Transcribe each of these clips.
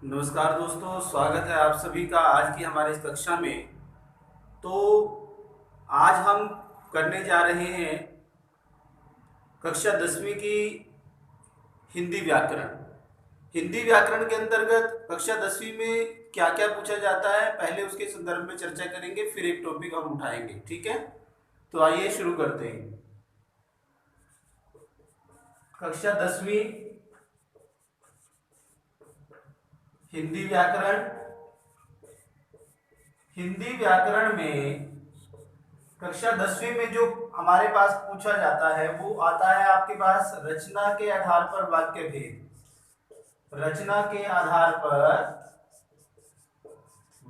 नमस्कार दोस्तों, स्वागत है आप सभी का आज की हमारे इस कक्षा में। तो आज हम करने जा रहे हैं कक्षा 10वीं की हिंदी व्याकरण। हिंदी व्याकरण के अंतर्गत कक्षा 10वीं में क्या क्या पूछा जाता है, पहले उसके संदर्भ में चर्चा करेंगे, फिर एक टॉपिक हम उठाएंगे। ठीक है, तो आइए शुरू करते हैं। कक्षा 10वीं हिंदी व्याकरण। हिंदी व्याकरण में कक्षा 10वीं में जो हमारे पास पूछा जाता है वो आता है आपके पास रचना के आधार पर वाक्य भेद। रचना के आधार पर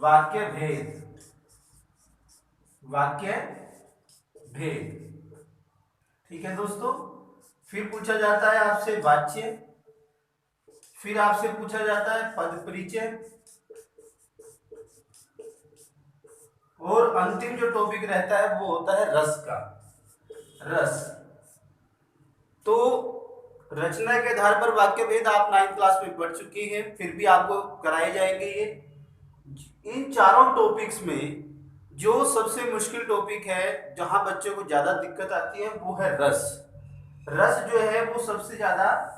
वाक्य भेद। वाक्य भेद। ठीक है दोस्तों। फिर पूछा जाता है आपसे वाच्य। फिर आपसे पूछा जाता है पद परिचय। और अंतिम जो टॉपिक रहता है वो होता है रस का। रस। तो रचना के आधार पर वाक्य भेद आप 9th क्लास में पढ़ चुके हैं, फिर भी आपको कराए जाएंगे ये। इन चारों टॉपिक्स में जो सबसे मुश्किल टॉपिक है, जहां बच्चों को ज्यादा दिक्कत आती है, वो है रस। रस जो है वो सबसे ज्यादा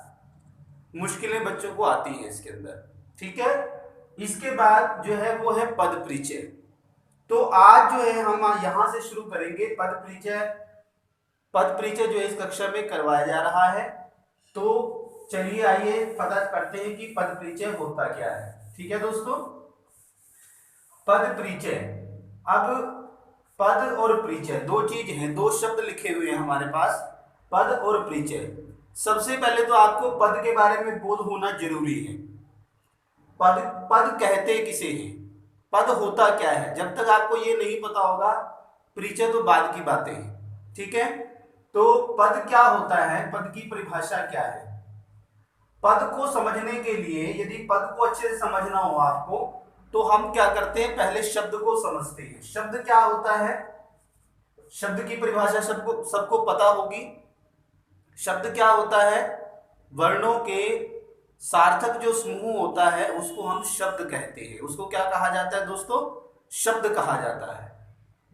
मुश्किलें बच्चों को आती है इसके अंदर। ठीक है। इसके बाद जो है वो है पद परिचय। तो आज जो है हम यहां से शुरू करेंगे पद परिचय। पद परिचय जो इस कक्षा में करवाया जा रहा है। तो चलिए आइए पता करते हैं कि पद परिचय होता क्या है। ठीक है दोस्तों। पद परिचय। अब पद और परिचय दो चीज हैं, दो शब्द लिखे हुए हैं हमारे पास, पद और परिचय। सबसे पहले तो आपको पद के बारे में बोध होना जरूरी है। पद पद कहते किसे हैं, पद होता क्या है, जब तक आपको ये नहीं पता होगा परिचय तो बाद की बातें हैं। ठीक है। तो पद क्या होता है, पद की परिभाषा क्या है। पद को समझने के लिए, यदि पद को अच्छे से समझना हो आपको, तो हम क्या करते हैं, पहले शब्द को समझते हैं। शब्द क्या होता है, शब्द की परिभाषा सबको सबको पता होगी। शब्द क्या होता है, वर्णों के सार्थक जो समूह होता है उसको हम शब्द कहते हैं। उसको क्या कहा जाता है दोस्तों, शब्द कहा जाता है।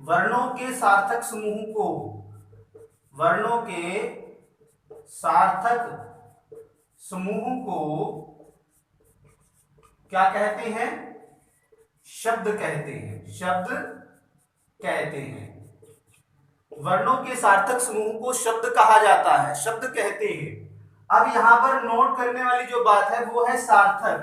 वर्णों के सार्थक समूह को, वर्णों के सार्थक समूह को क्या कहते हैं, शब्द कहते हैं। शब्द कहते हैं। वर्णों के सार्थक समूह को शब्द कहा जाता है, शब्द कहते हैं। अब यहां पर नोट करने वाली जो बात है वो है सार्थक।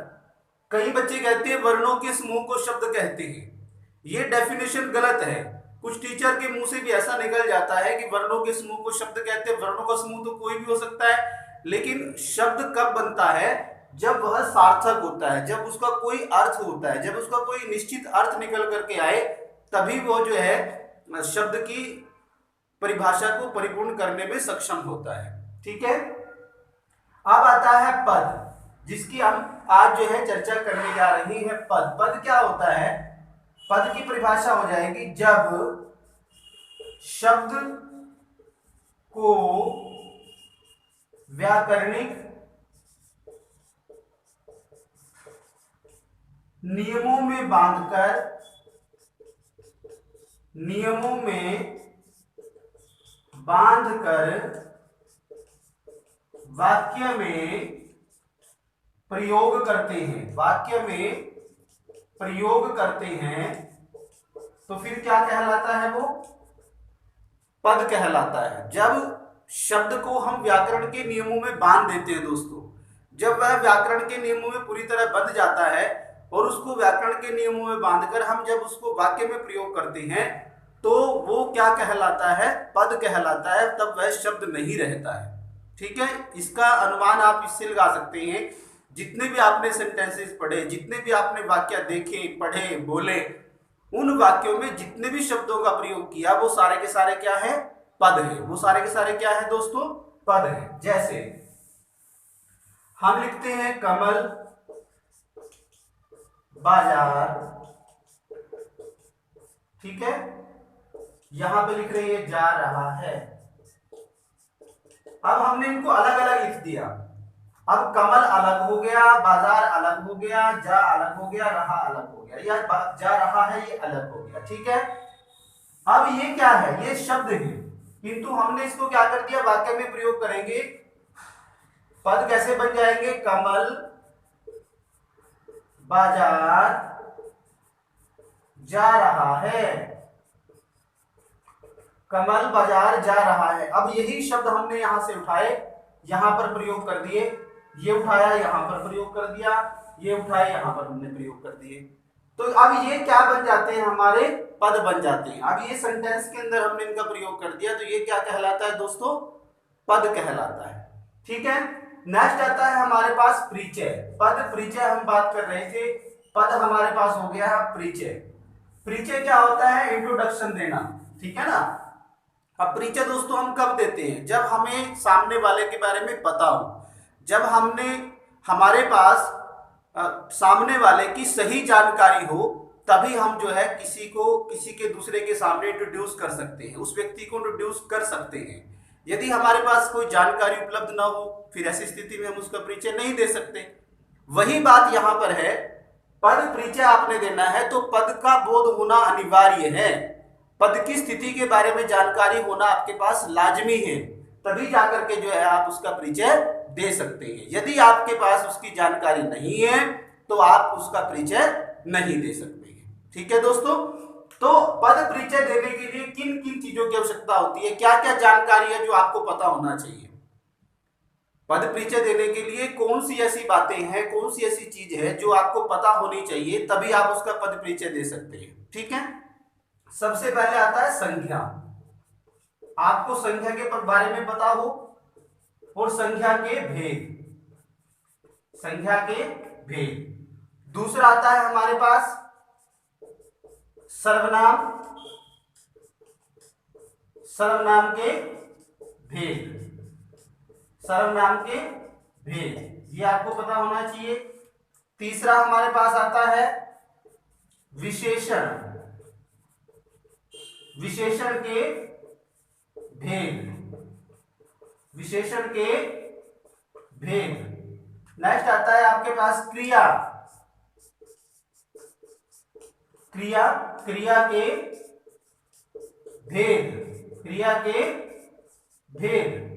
कई बच्चे कहते हैं वर्णों के समूह को शब्द कहते हैं, ये डेफिनेशन गलत है। कुछ टीचर के मुंह से भी ऐसा निकल जाता है कि वर्णों के समूह को शब्द कहते हैं। वर्णों का समूह तो कोई भी हो सकता है, लेकिन शब्द कब बनता है, जब वह सार्थक होता है, जब उसका कोई अर्थ होता है, जब उसका कोई निश्चित अर्थ निकल करके आए, तभी वो जो है शब्द की परिभाषा को परिपूर्ण करने में सक्षम होता है। ठीक है। अब आता है पद, जिसकी हम आज जो है चर्चा करने जा रही है। पद। पद क्या होता है, पद की परिभाषा हो जाएगी जब शब्द को व्याकरणिक नियमों में बांधकर, नियमों में बांधकर वाक्य में प्रयोग करते हैं, वाक्य में प्रयोग करते हैं, तो फिर क्या कहलाता है, वो पद कहलाता है। जब शब्द को हम व्याकरण के नियमों में बांध देते हैं दोस्तों, जब वह व्याकरण के नियमों में पूरी तरह बंध जाता है और उसको व्याकरण के नियमों में बांधकर हम जब उसको वाक्य में प्रयोग करते हैं, तो वो क्या कहलाता है, पद कहलाता है। तब वह शब्द नहीं रहता है। ठीक है। इसका अनुमान आप इससे लगा सकते हैं, जितने भी आपने सेंटेंसेस पढ़े, जितने भी आपने वाक्य देखे, पढ़े, बोले, उन वाक्यों में जितने भी शब्दों का प्रयोग किया वो सारे के सारे क्या है, पद है। वो सारे के सारे क्या है दोस्तों, पद है। जैसे हम लिखते हैं कमल बाजार। ठीक है। यहां पे लिख रहे हैं जा रहा है। अब हमने इनको अलग अलग लिख दिया। अब कमल अलग हो गया, बाजार अलग हो गया, जा अलग हो गया, रहा अलग हो गया, या जा रहा है ये अलग हो गया, ठीक है। अब ये क्या है, ये शब्द है, किंतु हमने इसको क्या कर दिया, वाक्य में प्रयोग करेंगे। पद कैसे बन जाएंगे, कमल बाजार जा रहा है, कमल बाजार जा रहा है। अब यही शब्द हमने यहां से उठाए, यहां पर प्रयोग कर दिए, ये उठाया यहां पर प्रयोग कर दिया, ये उठाए यहां पर हमने प्रयोग कर दिए। तो अब ये क्या बन जाते हैं, हमारे पद बन जाते हैं। अब ये सेंटेंस के अंदर हमने इनका प्रयोग कर दिया, तो ये क्या कहलाता है दोस्तों, पद कहलाता है, ठीक है। नेक्स्ट आता है हमारे पास परिचय। पद परिचय हम बात कर रहे थे, पद हमारे पास हो गया परिचय। परिचय क्या होता है, इंट्रोडक्शन देना, ठीक है ना। अब परिचय दोस्तों हम कब देते हैं, जब हमें सामने वाले के बारे में पता हो, जब हमने हमारे पास सामने वाले की सही जानकारी हो, तभी हम जो है किसी के दूसरे के सामने इंट्रोड्यूस कर सकते हैं, उस व्यक्ति को इंट्रोड्यूस कर सकते हैं। यदि हमारे पास कोई जानकारी उपलब्ध ना हो, फिर ऐसी स्थिति में हम उसका परिचय नहीं दे सकते। वही बात यहां पर है, पद परिचय आपने देना है तो पद का बोध होना अनिवार्य है, पद की स्थिति के बारे में जानकारी होना आपके पास लाजमी है, तभी जाकर के जो है आप उसका परिचय दे सकते हैं। यदि आपके पास उसकी जानकारी नहीं है तो आप उसका परिचय नहीं दे सकते हैं, ठीक है दोस्तों। तो पद परिचय देने के लिए किन किन चीजों की आवश्यकता होती है, क्या क्या जानकारी है जो आपको पता होना चाहिए। पद परिचय देने के लिए कौन सी ऐसी बातें हैं, कौन सी ऐसी चीज है जो आपको पता होनी चाहिए, तभी आप उसका पद परिचय दे सकते हैं, ठीक है। सबसे पहले आता है संख्या। आपको संख्या के बारे में पता हो, और संख्या के भेद, संख्या के भेद। दूसरा आता है हमारे पास सर्वनाम, सर्वनाम के भेद, सर्वनाम के भेद, ये आपको पता होना चाहिए। तीसरा हमारे पास आता है विशेषण, विशेषण के भेद, विशेषण के भेद। नेक्स्ट आता है आपके पास क्रिया, क्रिया, क्रिया के भेद, क्रिया के भेद।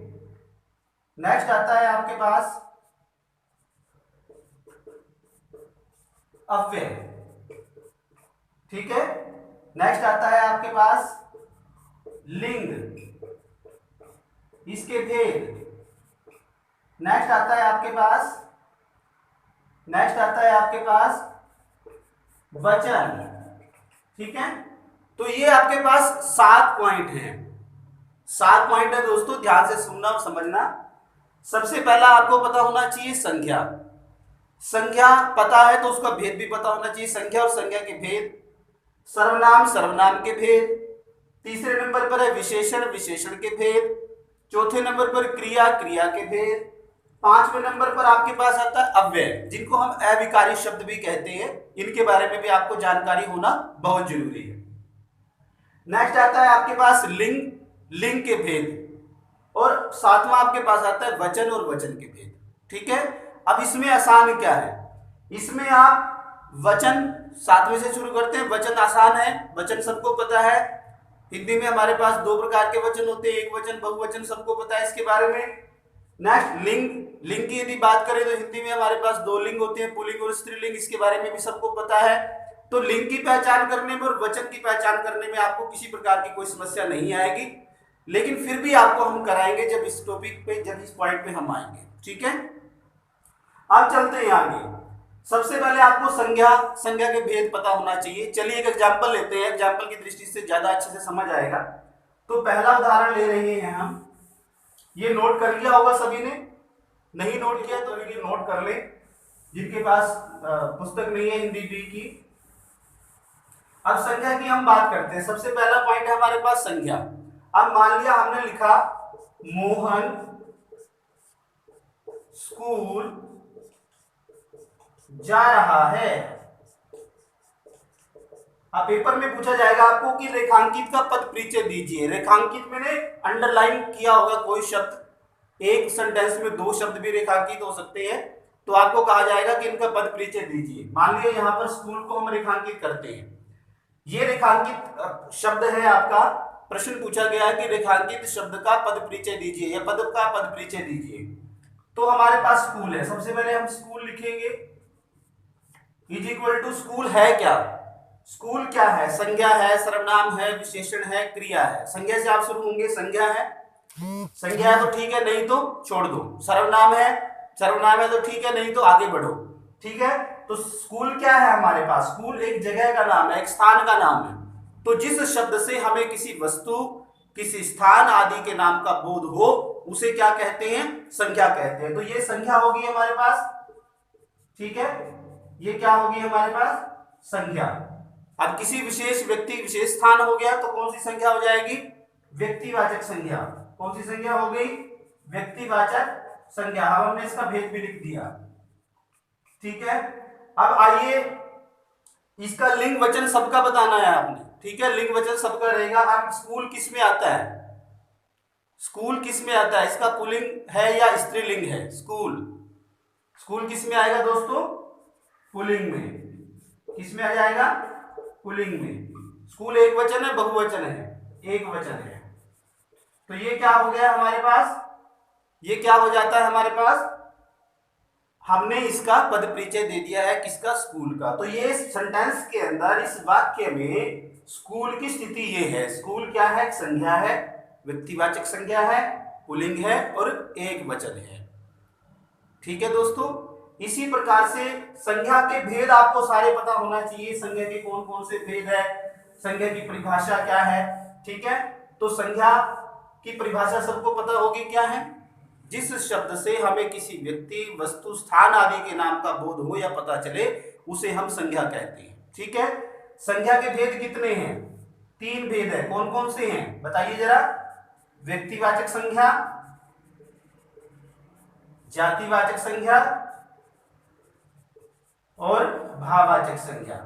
नेक्स्ट आता है आपके पास अव्यय, ठीक है। नेक्स्ट आता है आपके पास लिंग, इसके भेद। नेक्स्ट आता है आपके पास, नेक्स्ट आता है आपके पास वचन, ठीक है। तो ये आपके पास 7 पॉइंट हैं, 7 पॉइंट है दोस्तों, ध्यान से सुनना और समझना। सबसे पहला आपको पता होना चाहिए संख्या, संख्या पता है तो उसका भेद भी पता होना चाहिए, संख्या और संख्या के भेद। सर्वनाम, सर्वनाम के भेद। तीसरे नंबर पर है विशेषण, विशेषण के भेद। चौथे नंबर पर क्रिया, क्रिया के भेद। 5वें नंबर पर आपके पास आता है अव्यय, जिनको हम अविकारी शब्द भी कहते हैं, इनके बारे में भी आपको जानकारी होना बहुत जरूरी है। नेक्स्ट आता है आपके पास लिंग, लिंग के भेद। और 7वां आपके पास आता है वचन और वचन के भेद, ठीक है। अब इसमें आसान क्या है, इसमें आप वचन 7वें से शुरू करते हैं। वचन आसान है, वचन सबको पता है। हिंदी में हमारे पास 2 प्रकार के वचन होते हैं, एक वचन, बहुवचन, सबको पता है इसके बारे में। नेक्स्ट लिंग, लिंग की यदि बात करें तो हिंदी में हमारे पास 2 लिंग होते हैं, पुल्लिंग और स्त्रीलिंग, इसके बारे में भी सबको पता है। तो लिंग की पहचान करने में और वचन की पहचान करने में आपको किसी प्रकार की कोई समस्या नहीं आएगी, लेकिन फिर भी आपको हम कराएंगे जब इस टॉपिक पे, जब इस पॉइंट पे हम आएंगे, ठीक है। अब चलते हैं आगे। सबसे पहले आपको संज्ञा, संज्ञा के भेद पता होना चाहिए। चलिए एक एग्जांपल लेते हैं, एग्जांपल की दृष्टि से ज्यादा अच्छे से समझ आएगा। तो पहला उदाहरण ले रहे हैं हम, ये नोट कर लिया होगा सभी ने, नहीं नोट किया तो ये नोट कर ले, जिनके पास पुस्तक नहीं है हिंदी बी की। अब संख्या की हम बात करते हैं। सबसे पहला पॉइंट है हमारे पास संख्या। अब मान लिया हमने लिखा मोहन स्कूल जा रहा है। अब पेपर में पूछा जाएगा आपको कि रेखांकित का पद परिचय दीजिए। रेखांकित मैंने अंडरलाइन किया होगा कोई शब्द, एक सेंटेंस में दो शब्द भी रेखांकित हो सकते हैं, तो आपको कहा जाएगा कि इनका पद परिचय दीजिए। मान लीजिए यहाँ पर स्कूल को हम रेखांकित करते हैं, ये रेखांकित शब्द है आपका, प्रश्न पूछा गया है कि रेखांकित शब्द का पद परिचय दीजिए या पद का पद परिचय दीजिए। तो हमारे पास स्कूल है, सबसे पहले हम स्कूल लिखेंगे, इज इक्वल टू स्कूल है क्या, स्कूल क्या है, संज्ञा है, सर्वनाम है, विशेषण है, क्रिया है। संज्ञा से आप शुरू होंगे, संज्ञा है, संज्ञा है तो ठीक है, नहीं तो छोड़ दो। सर्वनाम है, सर्वनाम है तो ठीक है, नहीं तो आगे बढ़ो। ठीक है, तो स्कूल क्या है हमारे पास, स्कूल एक जगह का नाम है, एक स्थान का नाम है। तो जिस शब्द से हमें किसी वस्तु, किसी स्थान आदि के नाम का बोध हो, उसे क्या कहते हैं, संख्या कहते हैं। तो ये संख्या होगी हमारे पास। ठीक है, ये क्या होगी हमारे पास, संख्या। अब किसी विशेष व्यक्ति विशेष स्थान हो गया तो कौन सी संख्या हो जाएगी, व्यक्तिवाचक संज्ञा। कौन सी संज्ञा हो गई, व्यक्तिवाचक संज्ञा। अब हमने इसका भेद भी लिख दिया। ठीक है, अब आइए इसका लिंग वचन सबका बताना है आपने। ठीक है, लिंग वचन सबका रहेगा। अब स्कूल किस में आता है, स्कूल किस में आता है, इसका पुल्लिंग है या स्त्रीलिंग है, स्कूल, स्कूल किस में आएगा दोस्तों, पुल्लिंग में। किस में आ जाएगा, पुल्लिंग में। स्कूल एक वचन है, बहुवचन है, एक वचन है। तो ये क्या हो गया हमारे पास, ये क्या हो जाता है हमारे पास, हमने इसका पद परिचय दे दिया है, किसका, स्कूल का। तो ये सेंटेंस के अंदर, इस वाक्य में स्कूल की स्थिति ये है, स्कूल क्या है, संज्ञा है, व्यक्तिवाचक संज्ञा है, पुल्लिंग है और एक वचन है। ठीक है दोस्तों, इसी प्रकार से संज्ञा के भेद आपको सारे पता होना चाहिए, संज्ञा के कौन कौन से भेद है, संज्ञा की परिभाषा क्या है। ठीक है, तो संज्ञा की परिभाषा सबको पता होगी क्या है, जिस शब्द से हमें किसी व्यक्ति, वस्तु, स्थान आदि के नाम का बोध हो या पता चले, उसे हम संज्ञा कहते हैं। ठीक है, संज्ञा के भेद कितने हैं, तीन भेद है। कौन कौन से हैं बताइए जरा, व्यक्तिवाचक संज्ञा, जातिवाचक संज्ञा और भाववाचक संज्ञा,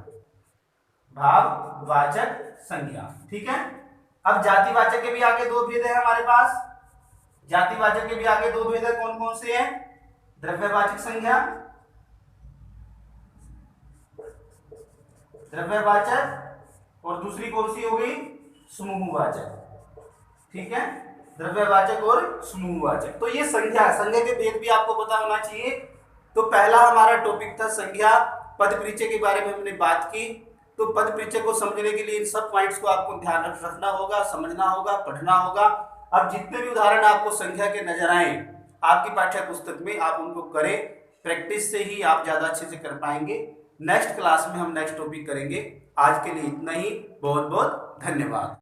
भाववाचक संज्ञा। ठीक है, अब जातिवाचक के भी आगे दो भेद है हमारे पास, जातिवाचक के भी आगे दो भेद है। कौन कौन से हैं, द्रव्यवाचक संज्ञा, द्रव्यवाचक, और दूसरी कौन सी हो गई, समूहवाचक। ठीक है, द्रव्यवाचक और समूहवाचक। तो ये संज्ञा, संज्ञा के भेद भी आपको पता होना चाहिए। तो पहला हमारा टॉपिक था संज्ञा, पद परिचय के बारे में हमने बात की। तो पद परिचय को समझने के लिए इन सब पॉइंट्स को आपको ध्यान रखना होगा, समझना होगा, पढ़ना होगा। अब जितने भी उदाहरण आपको संख्या के नजर आए आपकी पाठ्य पुस्तक में, आप उनको करें, प्रैक्टिस से ही आप ज्यादा अच्छे से कर पाएंगे। नेक्स्ट क्लास में हम नेक्स्ट टॉपिक करेंगे। आज के लिए इतना ही, बहुत बहुत धन्यवाद।